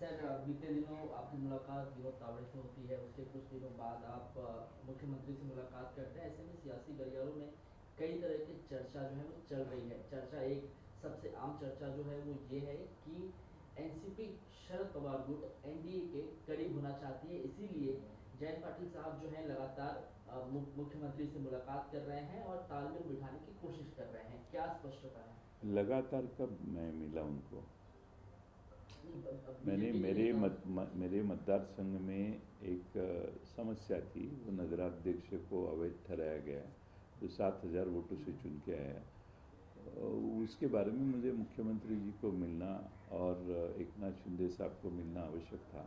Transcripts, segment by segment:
Sir, बीते दिनों आपकी मुलाकात विनोद तावड़े से होती है, उसके कुछ दिनों बाद आप मुख्यमंत्री से मुलाकात करते हैं। ऐसे में सियासी गलियारों में कई तरह की चर्चा जो है वो चल रही है। चर्चा एक सबसे आम चर्चा जो है वो ये है कि एनसीपी शरद पवार गुट एनडीए के करीब होना चाहती है, इसीलिए जयंत पाटिल साहब जो है लगातार मुख्यमंत्री से मुलाकात कर रहे हैं और तालमेल बिठाने की कोशिश कर रहे हैं। क्या स्पष्टता है? लगातार कब मैं मिला उनको? मैंने बीजेपी के नेताओं मेरे मतदार संघ में एक समस्या थी। वो नगराध्यक्ष को अवैध ठहराया गया, जो 7,000 वोटों से चुन के आया। उसके बारे में मुझे मुख्यमंत्री जी को मिलना और एक नाथ शिंदे साहब को मिलना आवश्यक था।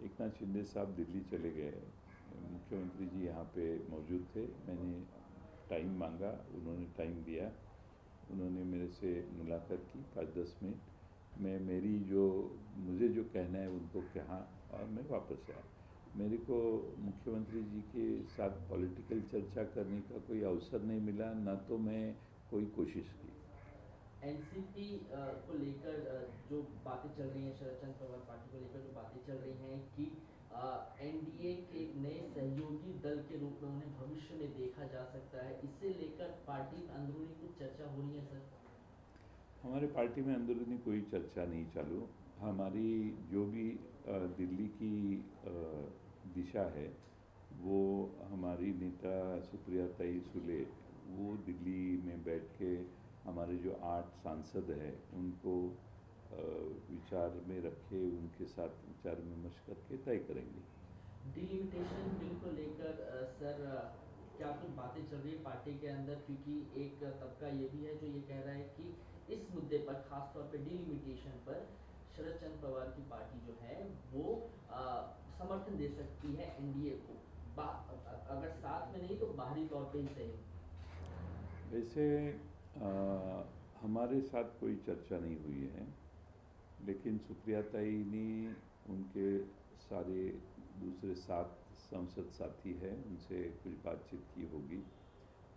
एक नाथ शिंदे साहब दिल्ली चले गए, मुख्यमंत्री जी यहाँ पे मौजूद थे। मैंने टाइम मांगा, उन्होंने टाइम दिया। उन्होंने मेरे से मुलाकात की 5-10 मिनट। मुझे जो कहना है उनको कहा और मैं वापस आया। मेरे को मुख्यमंत्री जी के साथ पॉलिटिकल चर्चा करने का कोई अवसर नहीं मिला, ना तो मैं कोई कोशिश की। एनसीपी को लेकर जो बातें चल रही हैं, शरद चंद्र पवार पार्टी को लेकर जो बातें चल रही हैं कि एनडीए के नए सहयोगी दल के रूप में उन्हें भविष्य में देखा जा सकता है, इसे लेकर पार्टी में अंदरूनी कुछ चर्चा हो रही है सर? हमारे पार्टी में अंदरूनी कोई चर्चा नहीं चालू। हमारी जो भी दिल्ली की दिशा है, वो हमारी नेता सुप्रिया ताई सुले, वो दिल्ली में बैठ के हमारे जो 8 सांसद हैं उनको विचार में रखे, उनके साथ विचार विमर्श करके तय करेंगे। डिलिमिटेशन बिल को लेकर सर, क्या कुछ बातें चल रही है पार्टी के अंदर? क्योंकि एक तबका ये भी है जो ये कह रहा है कि इस मुद्दे पर, खासतौर पे डिलिमिटेशन पर, शरद चंद्र पवार की पार्टी जो है वो समर्थन दे सकती है एनडीए को, अगर साथ में नहीं तो बाहरी तौर पे ही सही। वैसे हमारे साथ कोई चर्चा नहीं हुई है, लेकिन सुप्रिया ताई ने उनके सारे दूसरे 7 संसद साथी हैं, उनसे कुछ बातचीत की होगी।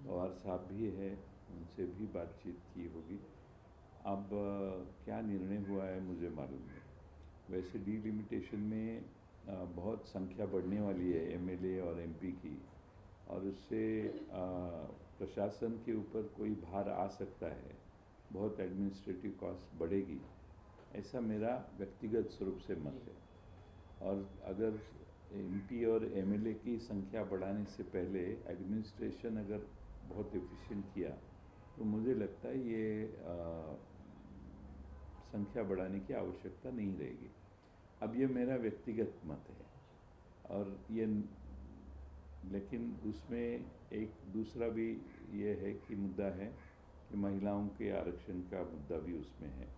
पवार साहब भी है, उनसे भी बातचीत की होगी। अब क्या निर्णय हुआ है मुझे मालूम नहीं। वैसे डीलिमिटेशन में बहुत संख्या बढ़ने वाली है एमएलए और एमपी की, और उससे प्रशासन के ऊपर कोई भार आ सकता है, बहुत एडमिनिस्ट्रेटिव कॉस्ट बढ़ेगी, ऐसा मेरा व्यक्तिगत स्वरूप से मत है। और अगर एमपी और एमएलए की संख्या बढ़ाने से पहले एडमिनिस्ट्रेशन अगर बहुत एफिशिएंट किया, तो मुझे लगता है ये संख्या बढ़ाने की आवश्यकता नहीं रहेगी। अब ये मेरा व्यक्तिगत मत है। और ये लेकिन उसमें एक दूसरा भी ये है कि मुद्दा है कि महिलाओं के आरक्षण का मुद्दा भी उसमें है।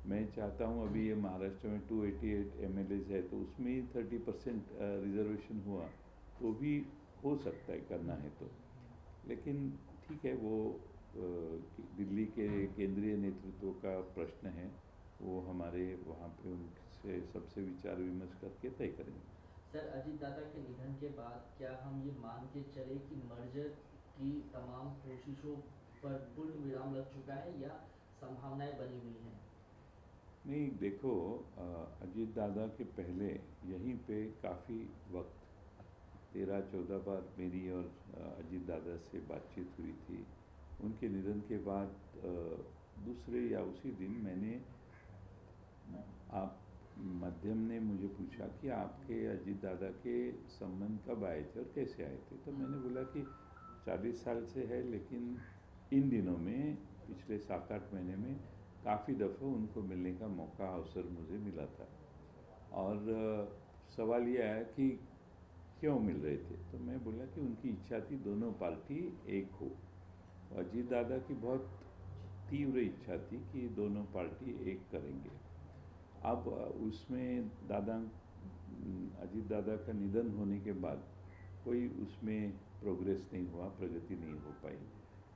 मैं चाहता हूँ, अभी ये महाराष्ट्र में 288 एमएलएज है, तो उसमें ही 30% रिजर्वेशन हुआ तो भी हो सकता है, करना है तो। लेकिन ठीक है, वो दिल्ली के केंद्रीय नेतृत्व का प्रश्न है, वो हमारे वहाँ पे उनसे सबसे विचार विमर्श करके तय करेंगे। सर, अजीत दादा के निधन के बाद क्या हम ये मान के चले कि मर्जर की तमाम कोशिशों पर पूर्ण विराम लग चुका है या संभावनाएं बनी हुई हैं? नहीं, देखो, अजीत दादा के पहले यहीं पे काफ़ी वक्त 13-14 बार मेरी और अजीत दादा से बातचीत हुई थी। उनके निधन के बाद दूसरे या उसी दिन मैंने आप माध्यम ने मुझे पूछा कि आपके अजीत दादा के संबंध कब आए थे और कैसे आए थे, तो मैंने बोला कि 40 साल से है, लेकिन इन दिनों में पिछले 7-8 महीने में काफ़ी दफ़े उनको मिलने का मौका अवसर मुझे मिला था। और सवाल ये आया कि क्यों मिल रहे थे, तो मैं बोला कि उनकी इच्छा थी दोनों पार्टी एक हो। अजीत दादा की बहुत तीव्र इच्छा थी कि दोनों पार्टी एक करेंगे। अब उसमें अजीत दादा का निधन होने के बाद कोई उसमें प्रोग्रेस नहीं हुआ, प्रगति नहीं हो पाई।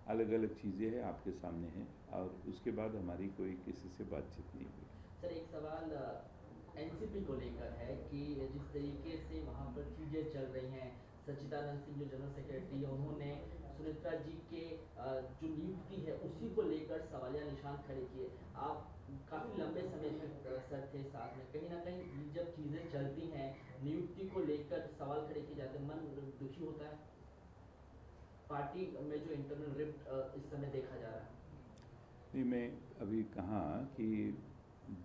अलग अलग चीज़ें हैं, आपके सामने हैं, और उसके बाद हमारी कोई किसी से बातचीत नहीं हुई। सर, एक सवाल एनसीपी को लेकर है कि जिस तरीके से वहाँ पर चीज़ें चल रही हैं, सच्चिदानंद सिंह जो जनरल सेक्रेटरी है, उन्होंने सुनेत्रा जी के जो नियुक्ति है उसी को लेकर सवालिया निशान खड़े किए। आप काफ़ी लंबे समय तक सर थे साथ में, कहीं ना कहीं जब चीज़ें चलती हैं, नियुक्ति को लेकर सवाल खड़े किए जाते हैं, मन दुखी होता है। पार्टी में जो इंटरनल रिफ्ट इस समय देखा जा रहा है। नहीं, मैं अभी कहा कि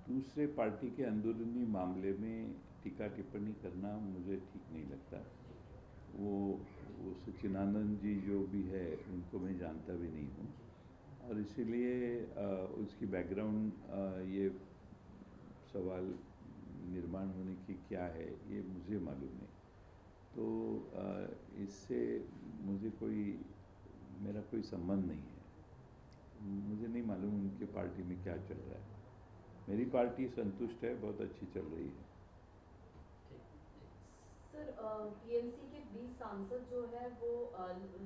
दूसरे पार्टी के अंदरूनी मामले में टीका टिप्पणी करना मुझे ठीक नहीं लगता। वो सच्चिदानंद जी जो भी है उनको मैं जानता भी नहीं हूँ, और इसीलिए उसकी बैकग्राउंड ये सवाल निर्माण होने की क्या है ये मुझे मालूम नहीं। तो इससे मेरा कोई संबंध नहीं है। मुझे नहीं मालूम उनके पार्टी में क्या चल रहा है। मेरी पार्टी संतुष्ट है, बहुत अच्छी चल रही है। सर, टीएमसी के 20 सांसद जो है वो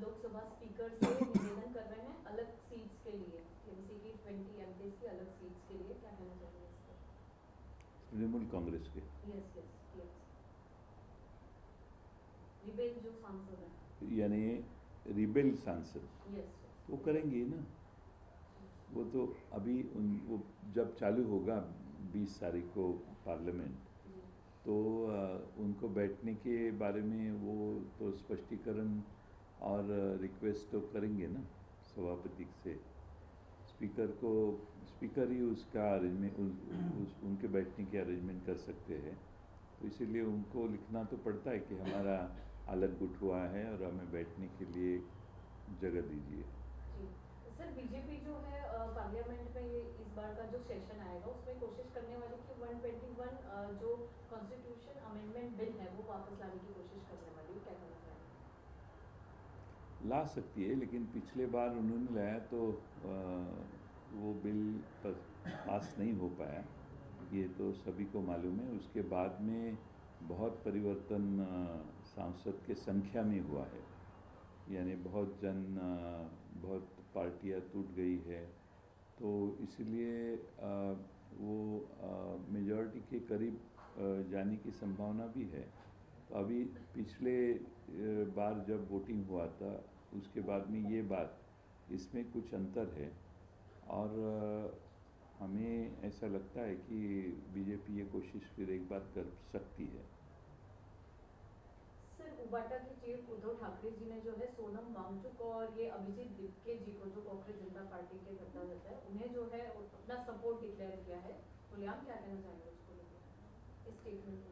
लोकसभा स्पीकर से निवेदन कर रहे हैं अलग सीट्स के लिए। टीएमसी की 20 एमपीज की अलग सीट्स के लिए, क्या कहना चाहिए इस पर? तृणमूल कांग्रेस के यस यस, टीएमसी रिबेल जो सांसद हैं, यानी रिबेल सांसद, यस वो करेंगे ना। वो तो अभी वो जब चालू होगा 20 तारीख को पार्लियामेंट, तो उनको बैठने के बारे में वो तो स्पष्टीकरण और रिक्वेस्ट तो करेंगे ना सभापति से। स्पीकर ही उसका अरेंजमेंट उनके बैठने के अरेंजमेंट कर सकते हैं। तो इसीलिए उनको लिखना तो पड़ता है कि हमारा अलग गुट हुआ है और हमें बैठने के लिए जगह दीजिए। सर, बीजेपी जो है पार्लियामेंट में इस बार का जो सेशन आएगा उसमें कोशिश करने वाली कि 121 जो कॉन्स्टिट्यूशन अमेंडमेंट बिल है वो वापस लाने की कोशिश करने वाली, क्या कहना चाहिए? ला सकती है, लेकिन पिछले बार उन्होंने लाया तो वो बिल पास नहीं हो पाया, ये तो सभी को मालूम है। उसके बाद में बहुत परिवर्तन सांसद के संख्या में हुआ है, यानी बहुत पार्टियां टूट गई है। तो इसलिए वो मेजॉरिटी के करीब जाने की संभावना भी है। तो अभी पिछले बार जब वोटिंग हुआ था उसके बाद में ये बात, इसमें कुछ अंतर है, और हमें ऐसा लगता है कि बीजेपी ये कोशिश फिर एक बार कर सकती है। सर, उबाटा के चीफ उद्धव ठाकरे जी ने जो है सोनम वांगचुक और ये अभिजीत दिपके जी को, जो कांग्रेस जनता पार्टी के घटक है, उन्हें जो है अपना सपोर्ट डिक्लेयर किया है। खुलेआम क्या कहना चाहेंगे उसको लेकर, इस स्टेटमेंट को?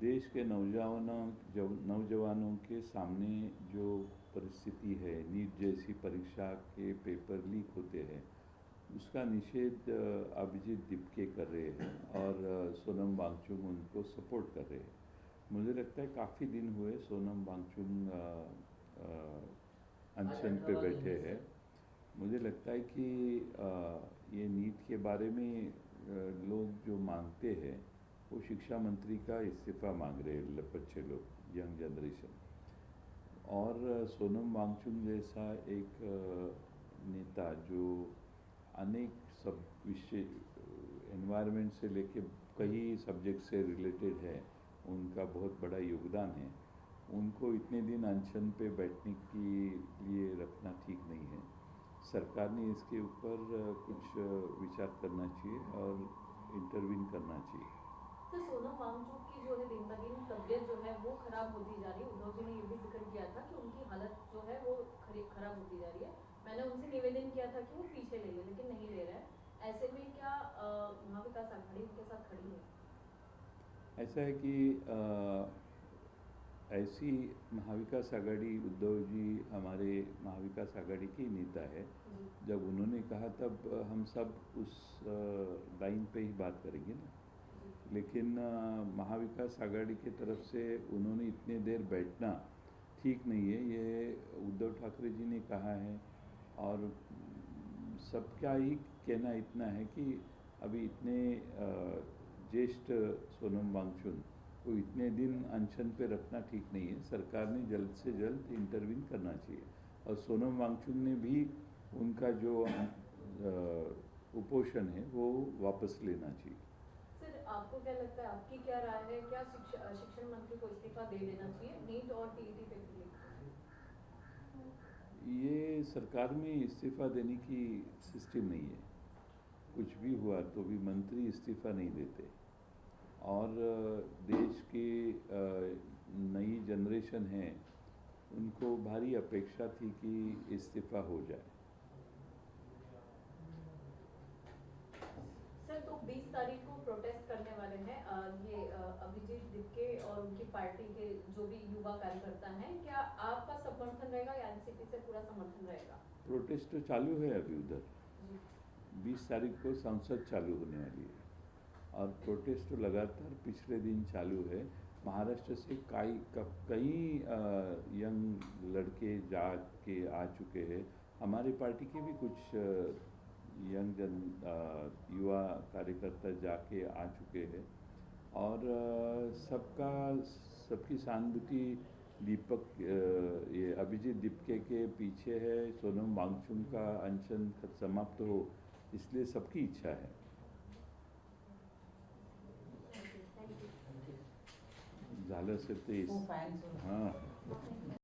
देश के नौजवानों के सामने जो परिस्थिति है, नीट जैसी परीक्षा के पेपर लीक होते हैं, उसका निषेध अभिजीत दिपके कर रहे हैं और सोनम वांगचुक उनको सपोर्ट कर रहे हैं। मुझे लगता है काफ़ी दिन हुए सोनम वांगचुक अनशन पे बैठे हैं। मुझे लगता है कि ये नीट के बारे में लोग जो मांगते हैं वो शिक्षा मंत्री का इस्तीफ़ा मांग रहे हैं बच्चे लोग, यंग जनरेशन। और सोनम वांगचुक जैसा एक नेता जो अनेक सब विषय, एनवायरनमेंट से लेके कई सब्जेक्ट से रिलेटेड है, उनका बहुत बड़ा योगदान है। उनको इतने दिन अनशन पे बैठने के लिए रखना ठीक नहीं है। सरकार ने इसके ऊपर कुछ विचार करना चाहिए और इंटरवीन करना चाहिए। तो सोनम वांगचुक की जो है दिन ब दिन तबीयत जो है वो खराब होती जा रही है। उद्धव जी ने ये भी जिक्र किया था कि उनकी हालत जो है वो खराब होती जा रही है। मैंने उनसे निवेदन किया था कि वो पीछे ले लें, लेकिन नहीं ले रहे हैं। ऐसे में क्या महाविकास आघाड़ी उनके साथ खड़ी है? ऐसा है कि ऐसी महाविकास आघाड़ी, उद्धव जी हमारे महाविकास आघाड़ी के नेता है। जब उन्होंने कहा तब हम सब उस लाइन पे ही बात करेंगे ना। लेकिन महाविकास आघाड़ी की तरफ से उन्होंने इतने देर बैठना ठीक नहीं है, ये उद्धव ठाकरे जी ने कहा है। और सबका ही कहना इतना है कि अभी इतने ज्येष्ठ सोनम वांगचुक को इतने दिन अनशन पे रखना ठीक नहीं है। सरकार ने जल्द से जल्द इंटरवीन करना चाहिए, और सोनम वांगचुक ने भी उनका जो उपोषण है वो वापस लेना चाहिए। सर, आपको क्या लगता है, आपकी क्या राय है, क्या शिक्षण मंत्री को इस्तीफा दे देना चाहिए नीट और टीईटी पे भी? ये सरकार में इस्तीफा देने की सिस्टम नहीं है। कुछ भी हुआ तो भी मंत्री इस्तीफ़ा नहीं देते। और देश की नई जनरेशन है, उनको भारी अपेक्षा थी कि इस्तीफ़ा हो जाए। सर, तो 20 तारीख को प्रोटेस्ट करने वाले हैं ये अभिजीत दिपके और उनकी पार्टी के जो भी युवा कार्यकर्ता हैं, क्या आपका समर्थन रहेगा या एनसीपी से पूरा समर्थन रहेगा? प्रोटेस्ट तो चालू है अभी उधर। जी। 20 तारीख को संसद चालू होने वाली है और प्रोटेस्ट तो लगातार पिछले दिन चालू है। महाराष्ट्र से कई यंग लड़के जा के आ चुके हैं। हमारी पार्टी के भी कुछ युवा कार्यकर्ता जाके आ चुके हैं और सबकी सहानुभूति ये अभिजीत दिपके के पीछे है। सोनम वांगचुक का अनशन समाप्त हो, इसलिए सबकी इच्छा है। झालं असेल ते हां